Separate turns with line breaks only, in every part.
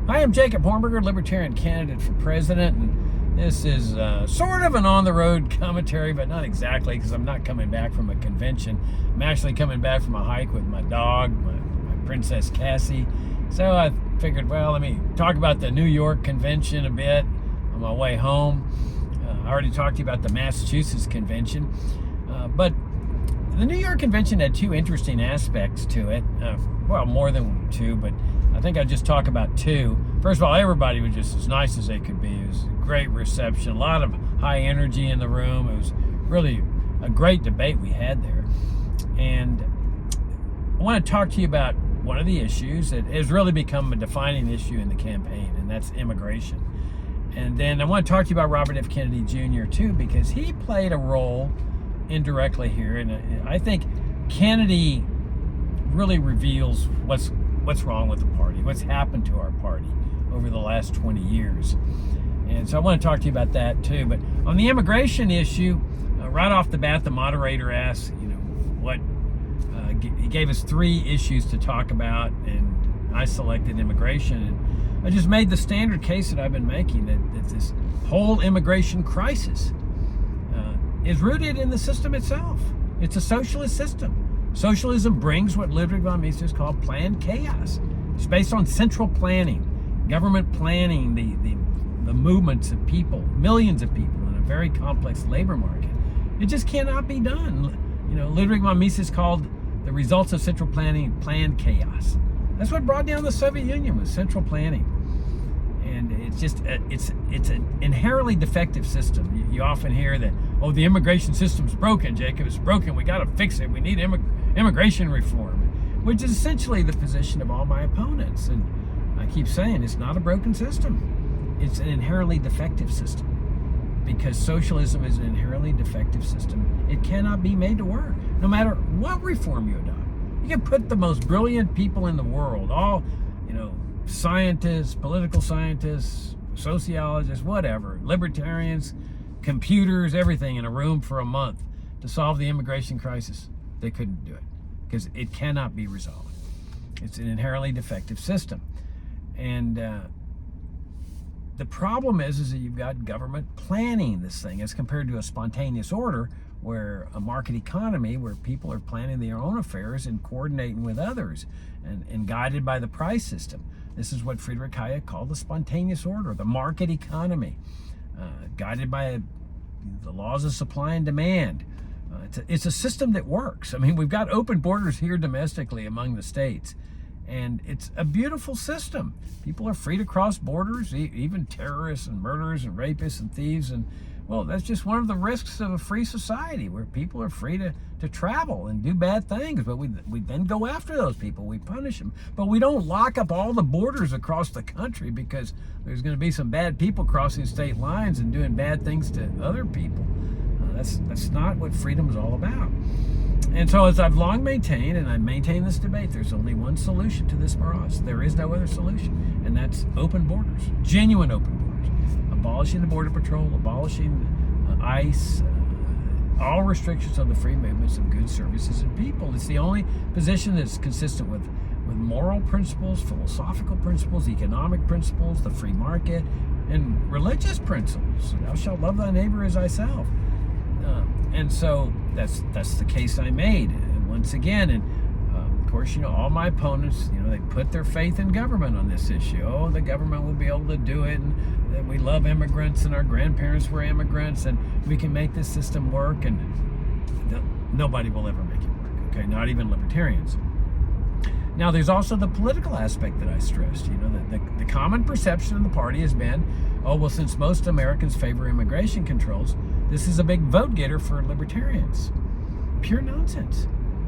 Hi, I'm Jacob Hornberger, Libertarian candidate for president, and this is sort of an on-the-road commentary, but not exactly, because I'm not coming back from a convention. I'm actually coming back from a hike with my dog, my Princess Cassie. So I figured, well, let me talk about the New York convention a bit on my way home. I already talked to you about the Massachusetts convention, but the New York convention had two interesting aspects to it. Well, more than two, but I think I'll just talk about two. First of all, everybody was just as nice as they could be. It was a great reception, a lot of high energy in the room. It was really a great debate we had there. And I want to talk to you about one of the issues that has really become a defining issue in the campaign, and that's immigration. And then I want to talk to you about Robert F. Kennedy Jr. too, because he played a role indirectly here. And I think Kennedy really reveals what's wrong with the party, what's happened to our party over the last 20 years. And so I want to talk to you about that too. But on the immigration issue, right off the bat, the moderator asked, he gave us three issues to talk about, and I selected immigration. And I just made the standard case that I've been making, that this whole immigration crisis is rooted in the system itself. It's a socialist system. Socialism brings what Ludwig von Mises called planned chaos. It's based on central planning, government planning, the movements of people, millions of people in a very complex labor market. It just cannot be done. Ludwig von Mises called the results of central planning planned chaos. That's what brought down the Soviet Union, was central planning. And it's just, it's an inherently defective system. You often hear that, oh, the immigration system's broken, Jacob, it's broken, we got to fix it, we need immigration reform, which is essentially the position of all my opponents. And I keep saying it's not a broken system. It's an inherently defective system, because socialism is an inherently defective system. It cannot be made to work, no matter what reform you adopt. You can put the most brilliant people in the world, all, scientists, political scientists, sociologists, whatever, libertarians, computers, everything in a room for a month to solve the immigration crisis. They couldn't do it, because it cannot be resolved. It's an inherently defective system. And the problem is that you've got government planning this thing as compared to a spontaneous order, where a market economy, where people are planning their own affairs and coordinating with others and guided by the price system. This is what Friedrich Hayek called the spontaneous order, the market economy, guided by the laws of supply and demand. It's a system that works. I mean, we've got open borders here domestically among the states, and it's a beautiful system. People are free to cross borders, even terrorists and murderers and rapists and thieves. And well, that's just one of the risks of a free society, where people are free to travel and do bad things. But we then go after those people. We punish them. But we don't lock up all the borders across the country because there's going to be some bad people crossing state lines and doing bad things to other people. That's not what freedom is all about. And so, as I've long maintained, and I maintain this debate, there's only one solution to this for us. There is no other solution, and that's open borders, genuine open borders. Abolishing the Border Patrol, abolishing ICE, all restrictions on the free movements of goods, services, and people. It's the only position that's consistent with moral principles, philosophical principles, economic principles, the free market, and religious principles. Thou shalt love thy neighbor as thyself. And so that's the case I made once again. And of course, all my opponents, they put their faith in government on this issue. Oh, the government will be able to do it, and that we love immigrants, and our grandparents were immigrants, and we can make this system work. And nobody will ever make it work, okay? Not even libertarians. Now, there's also the political aspect that I stressed. The common perception of the party has been, oh, well, since most Americans favor immigration controls, this is a big vote getter for libertarians. Pure nonsense.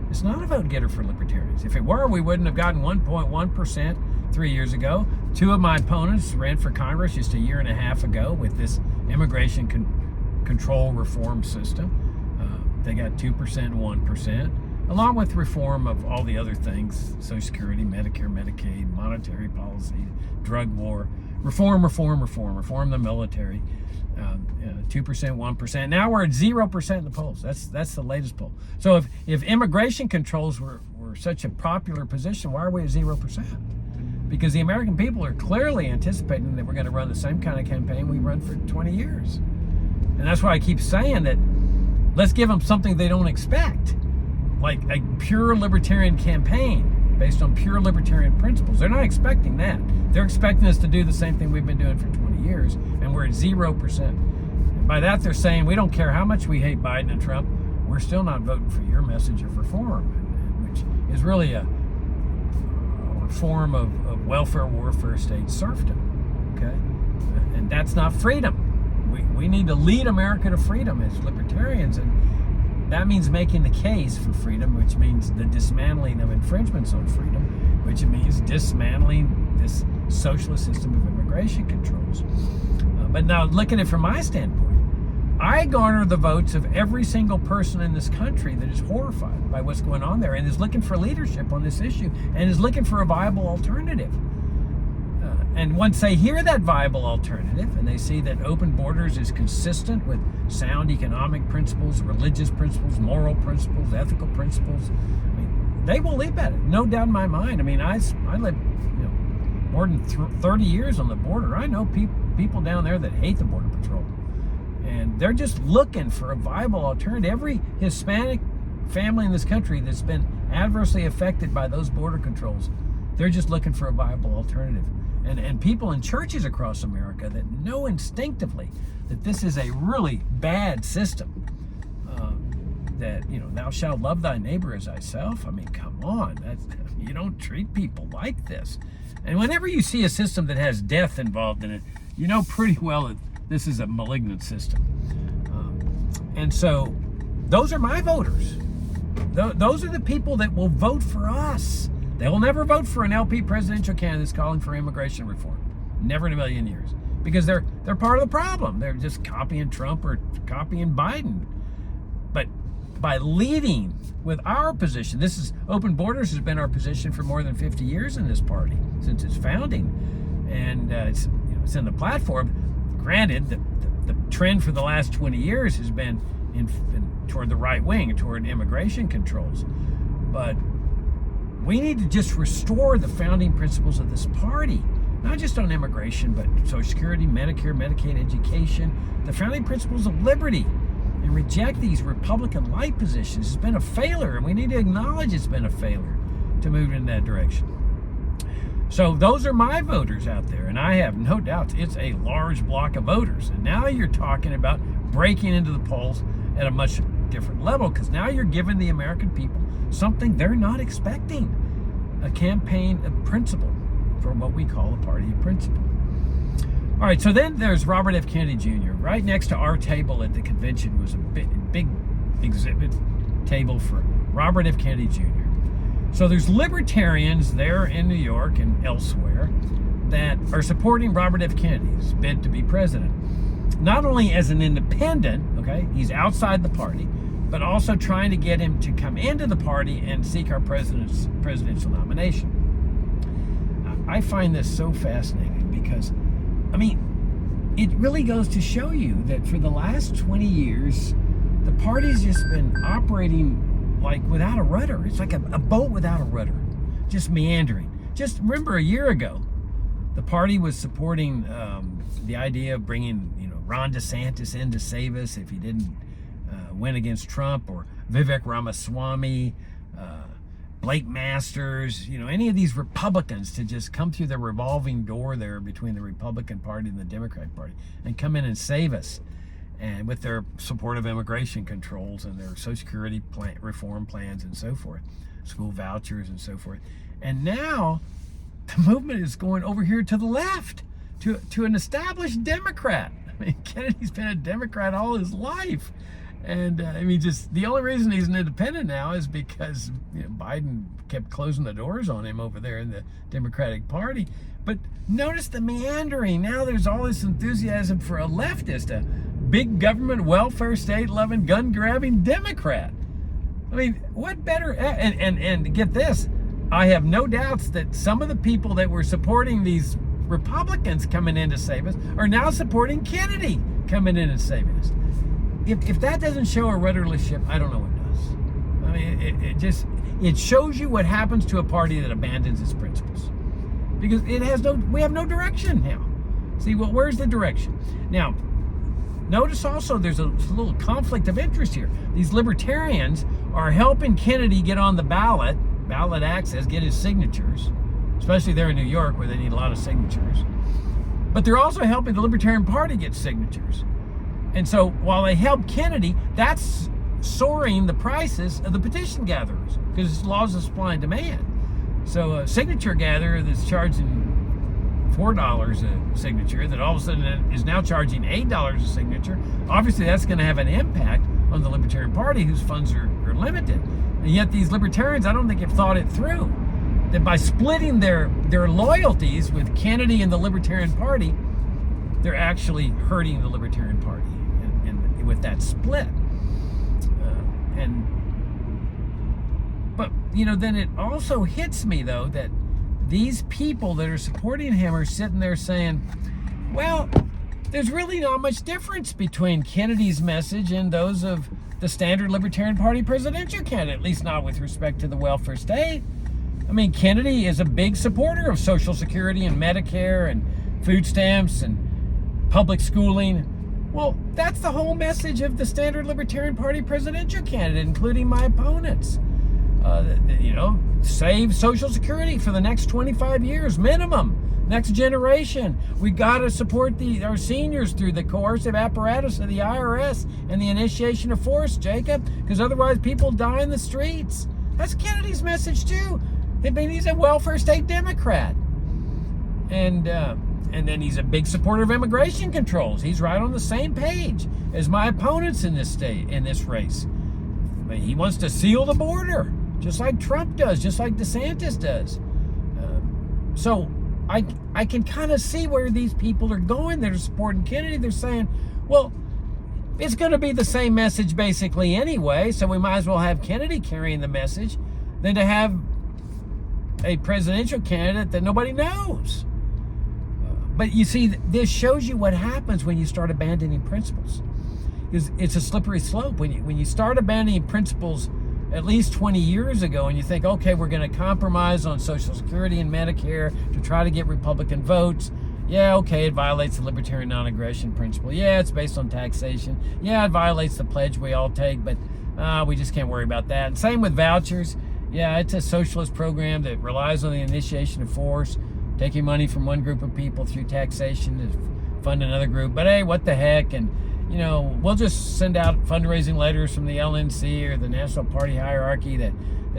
It's not a vote getter for libertarians. If it were, we wouldn't have gotten 1.1% 3 years ago. Two of my opponents ran for Congress just a year and a half ago with this immigration control reform system. They got 2% and 1%, along with reform of all the other things: Social Security, Medicare, Medicaid, monetary policy, drug war, reform the military. 2%, 1%. Now we're at 0% in the polls. That's the latest poll. So if immigration controls were such a popular position, why are we at 0%? because the American people are clearly anticipating that we're going to run the same kind of campaign we run for 20 years. And that's why I keep saying that let's give them something they don't expect, like a pure libertarian campaign based on pure libertarian principles. They're not expecting that. They're expecting us to do the same thing we've been doing for 20 years, and we're at 0%. And by that, they're saying, we don't care how much we hate Biden and Trump, we're still not voting for your message of reform, which is really a form of welfare warfare state serfdom, okay? And that's not freedom. We need to lead America to freedom as libertarians, and that means making the case for freedom, which means the dismantling of infringements on freedom, which means dismantling this socialist system of immigration controls. But now, look at it from my standpoint. I garner the votes of every single person in this country that is horrified by what's going on there and is looking for leadership on this issue and is looking for a viable alternative. And once they hear that viable alternative and they see that open borders is consistent with sound economic principles, religious principles, moral principles, ethical principles, I mean, they will leap at it. No doubt in my mind. I mean, I lived more than 30 years on the border. I know people down there that hate the Border Patrol. And they're just looking for a viable alternative. Every Hispanic family in this country that's been adversely affected by those border controls, they're just looking for a viable alternative. And people in churches across America that know instinctively that this is a really bad system, that, thou shalt love thy neighbor as thyself. I mean, come on. You don't treat people like this. And whenever you see a system that has death involved in it, you know pretty well that this is a malignant system. And so those are my voters. Those are the people that will vote for us. They will never vote for an LP presidential candidate calling for immigration reform. Never in a million years. Because they're part of the problem. They're just copying Trump or copying Biden. But by leading with our position, open borders has been our position for more than 50 years in this party, since its founding. And it's in the platform. Granted, the trend for the last 20 years has been toward the right wing, toward immigration controls. But we need to just restore the founding principles of this party, not just on immigration, but Social Security, Medicare, Medicaid, education, the founding principles of liberty, and reject these Republican-like positions. It's been a failure, and we need to acknowledge it's been a failure to move in that direction. So those are my voters out there, and I have no doubt it's a large block of voters. And now you're talking about breaking into the polls at a much different level, because now you're giving the American people something they're not expecting, a campaign of principle for what we call a party of principle. All right, so then there's Robert F. Kennedy Jr. Right next to our table at the convention was a big exhibit table for Robert F. Kennedy Jr. So there's libertarians there in New York and elsewhere that are supporting Robert F. Kennedy's bid to be president. Not only as an independent, okay, he's outside the party, but also trying to get him to come into the party and seek our presidential nomination. I find this so fascinating because, I mean, it really goes to show you that for the last 20 years, the party's just been operating like without a rudder. It's like a boat without a rudder, just meandering. Just remember a year ago, the party was supporting the idea of bringing, Ron DeSantis in to save us if he didn't win against Trump, or Vivek Ramaswamy, Blake Masters, any of these Republicans to just come through the revolving door there between the Republican Party and the Democratic Party and come in and save us. And with their support of immigration controls and their Social Security reform plans and so forth, school vouchers and so forth. And now the movement is going over here to the left, to an established Democrat. I mean, Kennedy's been a Democrat all his life. And just the only reason he's an independent now is because Biden kept closing the doors on him over there in the Democratic Party. But notice the meandering. Now there's all this enthusiasm for a leftist, a big government, welfare state loving, gun grabbing Democrat. I mean, what better? And get this, I have no doubts that some of the people that were supporting these Republicans coming in to save us are now supporting Kennedy coming in and saving us. If that doesn't show a rudderless ship, I don't know what does. I mean, it shows you what happens to a party that abandons its principles. because we have no direction now. See, well, where's the direction? Now, notice also there's a little conflict of interest here. These libertarians are helping Kennedy get on the ballot access, get his signatures, especially there in New York where they need a lot of signatures. But they're also helping the Libertarian Party get signatures. And so while they help Kennedy, that's soaring the prices of the petition gatherers because it's laws of supply and demand. So a signature gatherer that's charging $4 a signature that all of a sudden is now charging $8 a signature, obviously that's going to have an impact on the Libertarian Party, whose funds are limited. And yet these libertarians, I don't think have thought it through, that by splitting their loyalties with Kennedy and the Libertarian Party, they're actually hurting the Libertarian Party and with that split. But then it also hits me though that these people that are supporting him are sitting there saying, well, there's really not much difference between Kennedy's message and those of the standard Libertarian Party presidential candidate, at least not with respect to the welfare state. I mean, Kennedy is a big supporter of Social Security and Medicare and food stamps and public schooling. Well, that's the whole message of the standard Libertarian Party presidential candidate, including my opponents. Save Social Security for the next 25 years minimum. Next generation. We got to support our seniors through the coercive apparatus of the IRS and the initiation of force, Jacob, because otherwise people die in the streets. That's Kennedy's message too. I mean, he's a welfare state Democrat, and then he's a big supporter of immigration controls. He's right on the same page as my opponents in this race. I mean, he wants to seal the border, just like Trump does, just like DeSantis does. So I can kind of see where these people are going. They're supporting Kennedy. They're saying, well, it's going to be the same message basically anyway, so we might as well have Kennedy carrying the message than to have a presidential candidate that nobody knows. But you see, this shows you what happens when you start abandoning principles. Because it's a slippery slope. When you start abandoning principles at least 20 years ago and you think, okay, we're going to compromise on Social Security and Medicare to try to get Republican votes. Yeah, okay, it violates the libertarian non-aggression principle. Yeah, it's based on taxation. Yeah, it violates the pledge we all take, but we just can't worry about that. And same with vouchers. Yeah, it's a socialist program that relies on the initiation of force, taking money from one group of people through taxation to fund another group. But hey, what the heck? And we'll just send out fundraising letters from the LNC or the National Party hierarchy that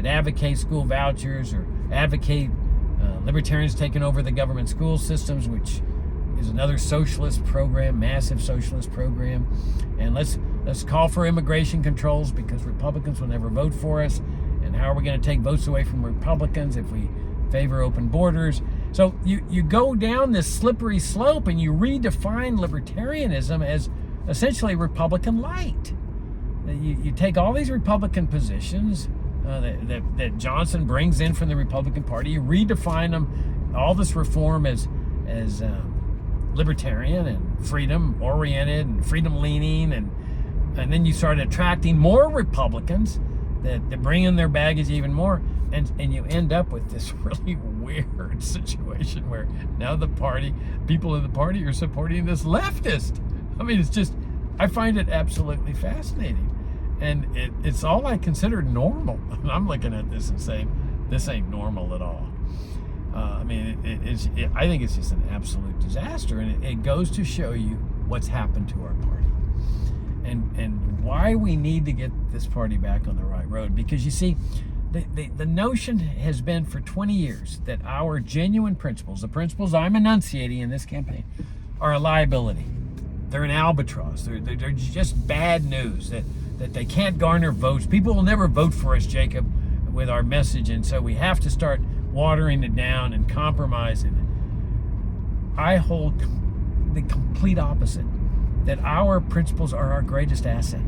advocate school vouchers or advocate libertarians taking over the government school systems, which is another socialist program, massive socialist program. And let's call for immigration controls because Republicans will never vote for us. And how are we going to take votes away from Republicans if we favor open borders? So you go down this slippery slope and you redefine libertarianism as essentially Republican light. You take all these Republican positions that Johnson brings in from the Republican Party, you redefine them, all this reform as libertarian and freedom oriented and freedom leaning, and then you start attracting more Republicans that bring in their baggage even more, and you end up with this really weird situation where now people in the party are supporting this leftist. I mean, I find it absolutely fascinating. And it's all I consider normal. I'm looking at this and saying, this ain't normal at all. I think it's just an absolute disaster. And it goes to show you what's happened to our party. And why we need to get this party back on the right road. Because you see, the notion has been for 20 years that our genuine principles, the principles I'm enunciating in this campaign, are a liability. They're an albatross. They're just bad news that they can't garner votes. People will never vote for us, Jacob, with our message, and so we have to start watering it down and compromising it. I hold the complete opposite, that our principles are our greatest asset.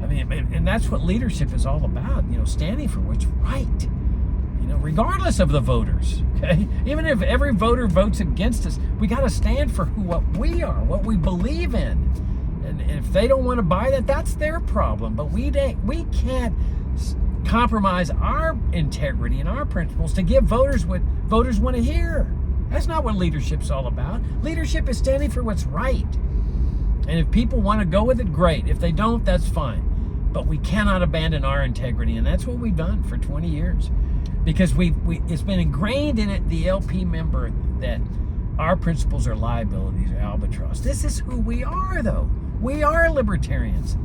I mean, and that's what leadership is all about, standing for what's right, regardless of the voters, okay? Even if every voter votes against us, we got to stand for what we are, what we believe in. And if they don't want to buy that, that's their problem. But we can't compromise our integrity and our principles to give voters what voters want to hear. That's not what leadership's all about. Leadership is standing for what's right. And if people want to go with it, great. If they don't, that's fine. But we cannot abandon our integrity, and that's what we've done for 20 years. Because it's been ingrained in it, the LP member, that our principles are liabilities, or albatross. This is who we are, though. We are libertarians.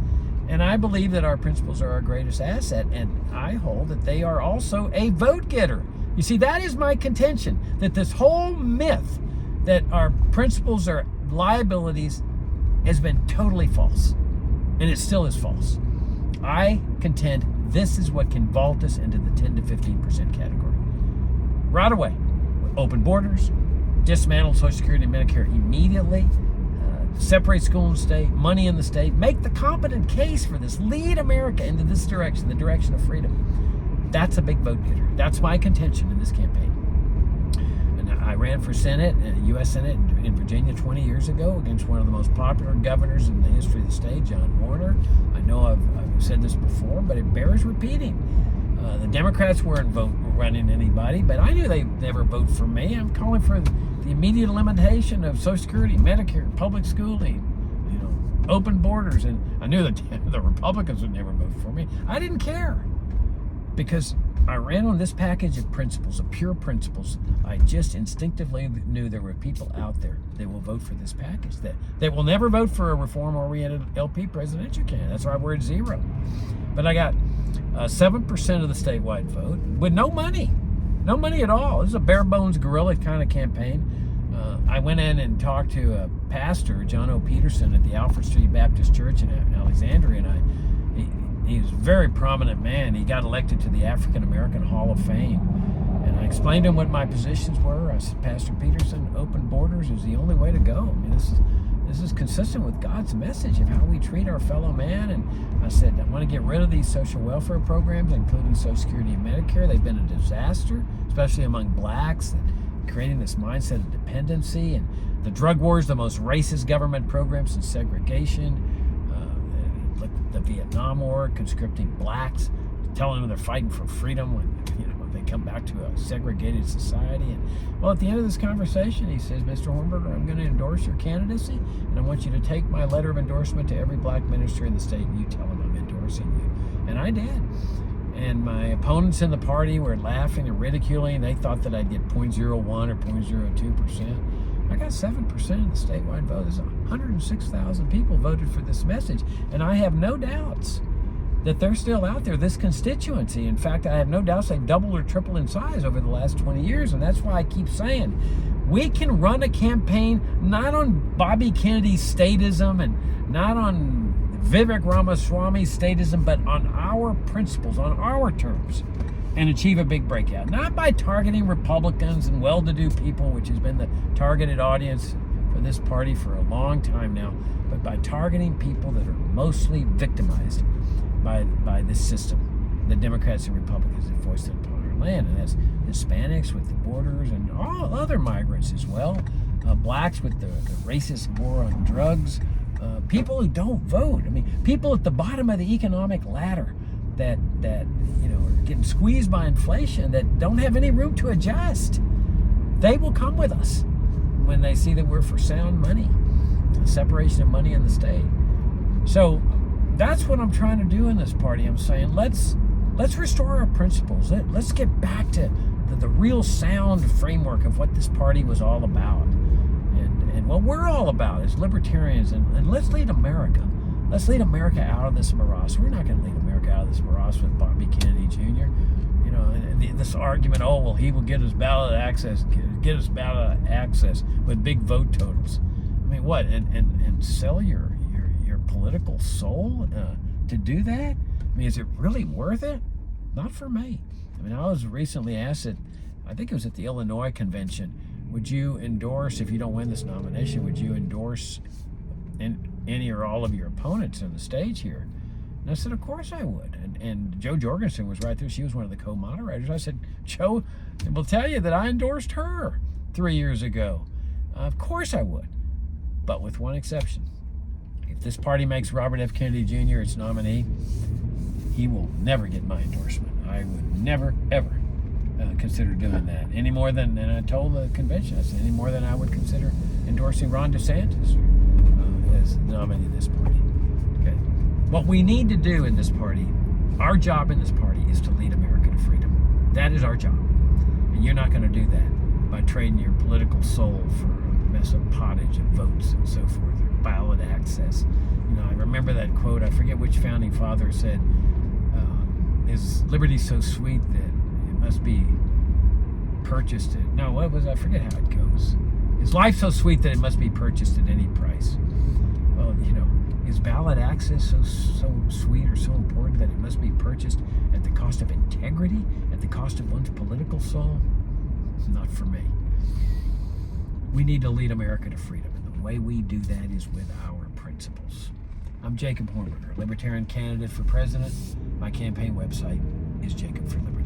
And I believe that our principles are our greatest asset, and I hold that they are also a vote getter. You see, that is my contention, that this whole myth that our principles are liabilities has been totally false, and it still is false. I contend this is what can vault us into the 10 to 15% category. Right away, with open borders, dismantle Social Security and Medicare immediately, separate school and state, money in the state, make the competent case for this, lead America into this direction, the direction of freedom. That's a big vote getter. That's my contention in this campaign. And I ran for Senate, U.S. Senate in Virginia 20 years ago against one of the most popular governors in the history of the state, John Warner. I know I've said this before, but it bears repeating. The Democrats weren't running anybody, but I knew they'd never vote for me. I'm calling for the immediate elimination of Social Security, Medicare, public schooling, open borders, and I knew that the Republicans would never vote for me. I didn't care, because I ran on this package of principles, of pure principles. I just instinctively knew there were people out there that will vote for this package, that will never vote for a reform-oriented LP presidential candidate. That's why we're at 0. But I got 7% of the statewide vote with no money at all. This is a bare bones guerrilla kind of campaign. I went in and talked to a pastor, John O. Peterson, at the Alfred Street Baptist Church in Alexandria, and he was a very prominent man. He got elected to the African American Hall of Fame. And I explained to him what my positions were. I said, Pastor Peterson, open borders is the only way to go. I mean, this is consistent with God's message of how we treat our fellow man. And I said, I want to get rid of these social welfare programs, including Social Security and Medicare. They've been a disaster, especially among blacks, creating this mindset of dependency. And the drug war is the most racist government program since segregation. The Vietnam War, conscripting blacks, telling them they're fighting for freedom when they come back to a segregated society. And well, at the end of this conversation, he says, Mr. Hornberger, I'm going to endorse your candidacy, and I want you to take my letter of endorsement to every black minister in the state, and you tell them I'm endorsing you. And I did. And my opponents in the party were laughing and ridiculing. They thought that I'd get 0.01 or 0.02%. I got 7% of the statewide vote. There's 106,000 people voted for this message. And I have no doubts that they're still out there, this constituency. In fact, I have no doubts they doubled or tripled in size over the last 20 years. And that's why I keep saying we can run a campaign not on Bobby Kennedy's statism and not on Vivek Ramaswamy's statism, but on our principles, on our terms, and achieve a big breakout. Not by targeting Republicans and well-to-do people, which has been the targeted audience for this party for a long time now, but by targeting people that are mostly victimized by this system, the Democrats and Republicans have foisted upon our land. And that's Hispanics with the borders and all other migrants as well, blacks with the racist war on drugs, people who don't vote. I mean, people at the bottom of the economic ladder that are getting squeezed by inflation, that don't have any room to adjust. They will come with us when they see that we're for sound money, the separation of money in the state. So that's what I'm trying to do in this party. I'm saying let's restore our principles. Let's get back to the real sound framework of what this party was all about, and what we're all about as libertarians. And let's lead America. Let's lead America out of this morass. We're not going to lead America out of this morass with Bobby Kennedy Jr. This argument, he will get us ballot access with big vote totals. I mean, what? And sell your political soul to do that? I mean, is it really worth it? Not for me. I mean, I was recently asked I think it was at the Illinois convention, would you endorse, if you don't win this nomination, would you endorse any or all of your opponents on the stage here? And I said, of course I would. And Jo Jorgensen was right there. She was one of the co-moderators. I said, Jo will tell you that I endorsed her 3 years ago. Of course I would, but with one exception. If this party makes Robert F. Kennedy Jr. its nominee, he will never get my endorsement. I would never, ever consider doing that. Any more than, and I told the convention, I said, any more than I would consider endorsing Ron DeSantis as the nominee of this party. Okay. What we need to do in this party, our job in this party, is to lead America to freedom. That is our job. And you're not going to do that by trading your political soul for a mess of pottage and votes and so forth, or ballot access. You know, I remember that quote, I forget which founding father said, is liberty so sweet that it must be purchased at, no, what was, I forget how it goes. Is life so sweet that it must be purchased at any price? Well, you know, is ballot access so sweet or so important that it must be purchased at the cost of integrity, at the cost of one's political soul? Not for me. We need to lead America to freedom, and the way we do that is with our principles. I'm Jacob Hornberger, Libertarian candidate for president. My campaign website is Jacob for Liberty.